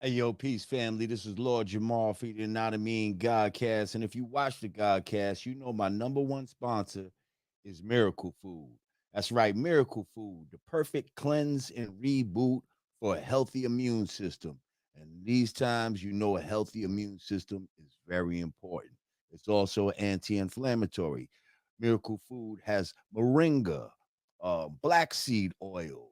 Hey, yo, peace, family. This is Lord Jamar for the Yanadameen Godcast. And if you watch the Godcast, you know my number one sponsor is Miracle Food. That's right, Miracle Food, the perfect cleanse and reboot for a healthy immune system. And these times, you know, a healthy immune system is very important. It's also anti inflammatory. Miracle Food has Moringa, black seed oil,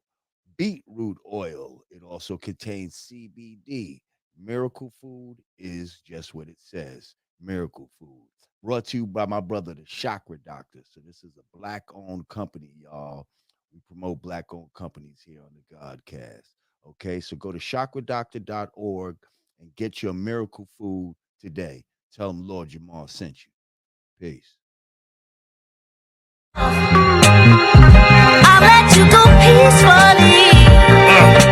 beet root oil. It also contains CBD. Miracle Food is just what it says. Miracle Food. Brought to you by my brother, the Chakra Doctor. So this is a black-owned company, y'all. We promote black-owned companies here on the Godcast. Okay, so go to chakradoctor.org and get your Miracle Food today. Tell them Lord Jamal sent you. Peace. I'll let you go peacefully.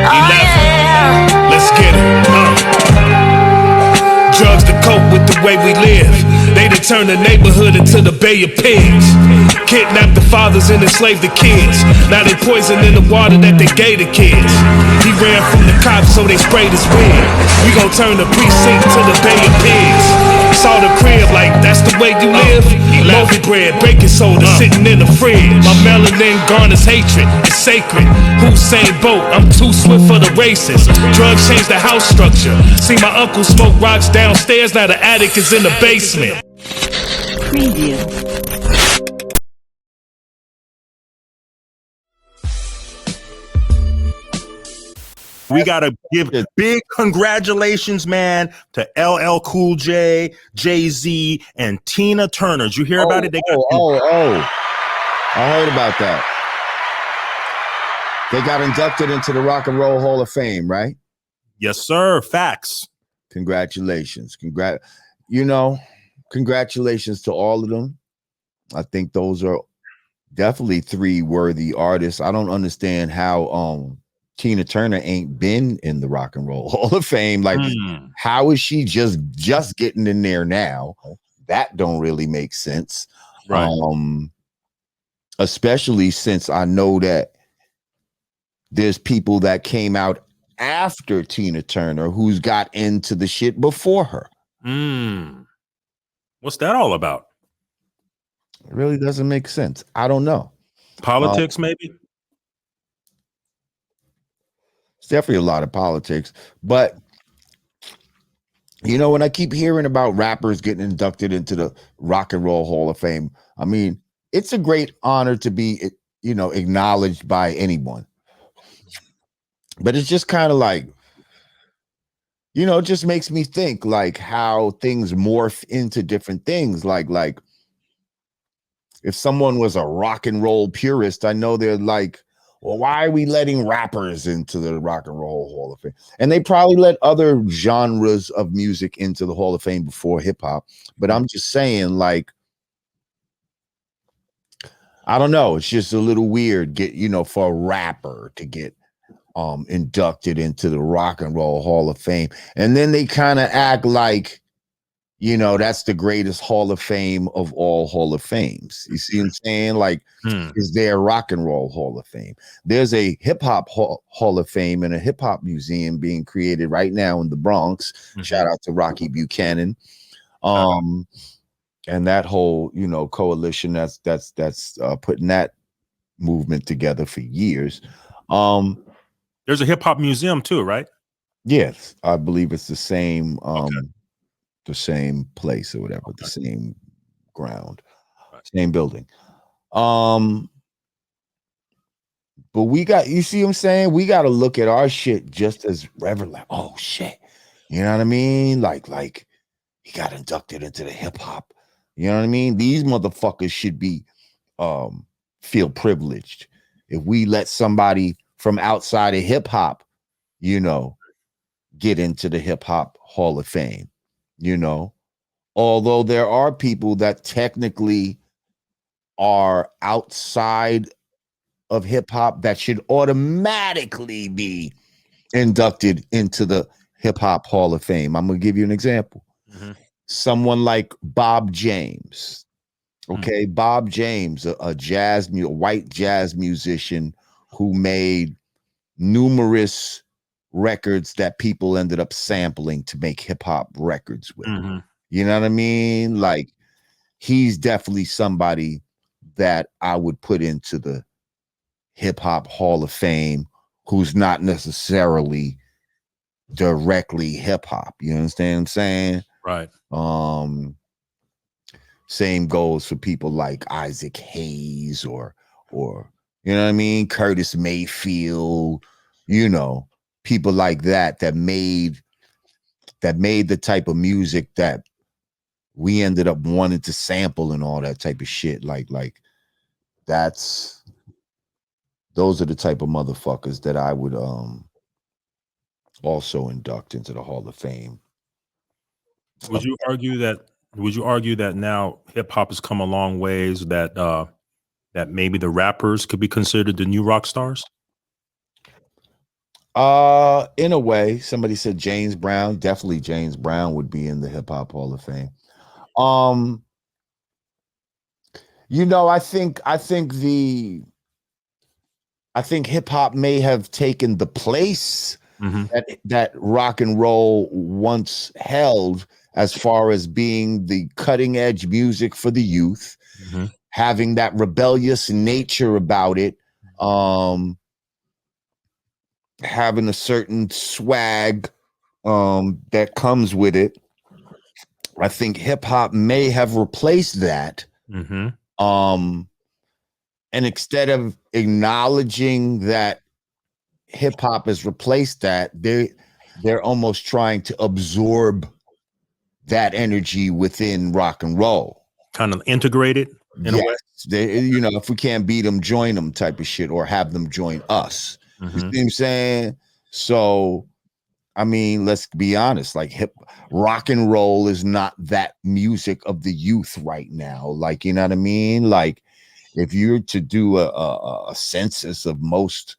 Oh yeah. Let's get it. Drugs to cope with the way we live. They done turn the neighborhood into the Bay of Pigs. Kidnapped the fathers and enslaved the kids. Now they poisoning the water that they gave the kids. He ran from the cops, so they sprayed his wig. We gon' turn the precinct to the Bay of Pigs. Saw the crib like that's the way you live. Loafy bread, baking soda sitting in the fridge. My melanin garners hatred, it's sacred. Hussein Bolt, I'm too swift for the races. Drugs change the house structure. See my uncle smoke rocks downstairs, now the attic is in the basement. Preview. We gotta give big congratulations, man, to LL Cool J, Jay-Z, and Tina Turner. Did you hear about it? They got I heard about that. They got inducted into the Rock and Roll Hall of Fame, right? Yes, sir. Facts. Congratulations. Congratulations to all of them. I think those are definitely three worthy artists. I don't understand how Tina Turner ain't been in the Rock and Roll Hall of Fame. Like, how is she just getting in there now? That don't really make sense. Right. Especially since I know that there's people that came out after Tina Turner who's got into the shit before her. What's that all about? It really doesn't make sense. I don't know. Politics, maybe? It's definitely a lot of politics. But, when I keep hearing about rappers getting inducted into the Rock and Roll Hall of Fame, I mean, it's a great honor to be, acknowledged by anyone. But it's just kind of like, it just makes me think like how things morph into different things. Like if someone was a rock and roll purist, I know they're like, well, why are we letting rappers into the Rock and Roll Hall of Fame? And they probably let other genres of music into the Hall of Fame before hip hop. But I'm just saying, like, I don't know. It's just a little weird, for a rapper to get inducted into the Rock and Roll Hall of Fame. And then they kind of act like, that's the greatest Hall of Fame of all Hall of Fames. You see what I'm saying? Like, is there a Rock and Roll Hall of Fame? There's a hip hop Hall of Fame and a hip hop museum being created right now in the Bronx. Shout out to Rocky Buchanan. And that whole, coalition that's putting that movement together for years. There's a hip hop museum too, right? Yes, I believe it's the same the same place or whatever, the same ground, same building. But we got, you see what I'm saying? We got to look at our shit just as reverent, like, oh shit. You know what I mean? Like he got inducted into the hip hop. You know what I mean? These motherfuckers should be feel privileged. If we let somebody from outside of hip hop, get into the hip hop Hall of Fame, although there are people that technically are outside of hip hop that should automatically be inducted into the hip hop Hall of Fame. I'm going to give you an example. Someone like Bob James. Okay, Bob James, a white jazz musician who made numerous records that people ended up sampling to make hip hop records with. Mhm. You know what I mean? Like, he's definitely somebody that I would put into the hip hop Hall of Fame, who's not necessarily directly hip hop. You understand what I'm saying? Right. Same goes for people like Isaac Hayes or you know what I mean, Curtis Mayfield, you know, people like that made the type of music that we ended up wanting to sample and all that type of shit. Like those are the type of motherfuckers that I would also induct into the Hall of Fame. Would you argue that now hip hop has come a long ways, that that maybe the rappers could be considered the new rock stars? In a way, somebody said James Brown. Definitely James Brown would be in the Hip Hop Hall of Fame. You know, I think hip hop may have taken the place that rock and roll once held, as far as being the cutting edge music for the youth, having that rebellious nature about it, having a certain swag that comes with it. I think hip hop may have replaced that. And instead of acknowledging that hip hop has replaced that, they're almost trying to absorb that energy within rock and roll, kind of integrated in a way. They, you know, if we can't beat them, join them type of shit, or have them join us. You see what I'm saying? So, I mean, let's be honest, like rock and roll is not that music of the youth right now. Like, you know what I mean? Like, if you're to do a census of most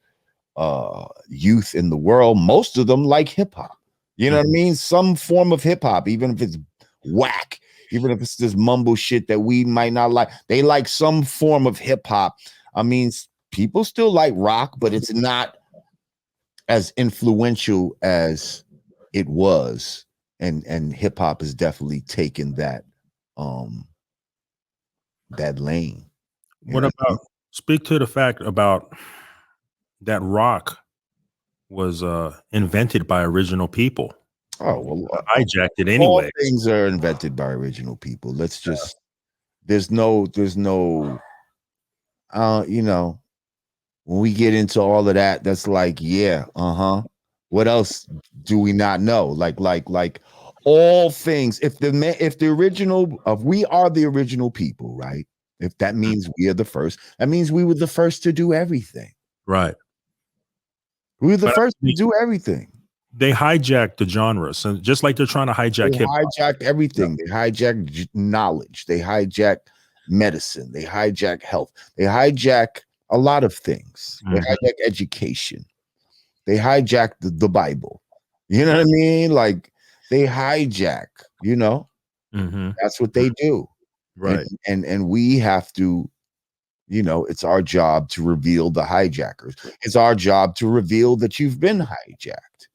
youth in the world, most of them like hip hop. You know what I mean? Some form of hip hop, even if it's whack, even if it's this mumble shit that we might not like, they like some form of hip hop. I mean, people still like rock, but it's not as influential as it was. And hip hop has definitely taken that that lane. What about, speak to the fact about that rock was invented by original people. Oh, well, hijacked it anyway. All things are invented by original people. Let's just there's no you know, when we get into all of that, that's like, yeah, what else do we not know? Like all things, if the original we are the original people, right? If that means we are the first, that means we were the first to do everything. Right. We were the first to do everything. They hijacked the genres, and just like they're trying to hijack hip hop. They hijacked everything. They hijacked knowledge. They hijacked medicine. They hijack health. They hijack a lot of things. They hijack education. They hijack the Bible. You know what I mean? Like, they hijack, you know, that's what they do. Right. And we have to, you know, it's our job to reveal the hijackers. It's our job to reveal that you've been hijacked.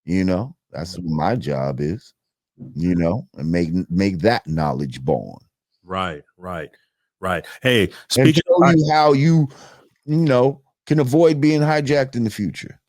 You know, that's what my job is, you know, and make that knowledge born. Right. Hey, and show you how you know, can avoid being hijacked in the future.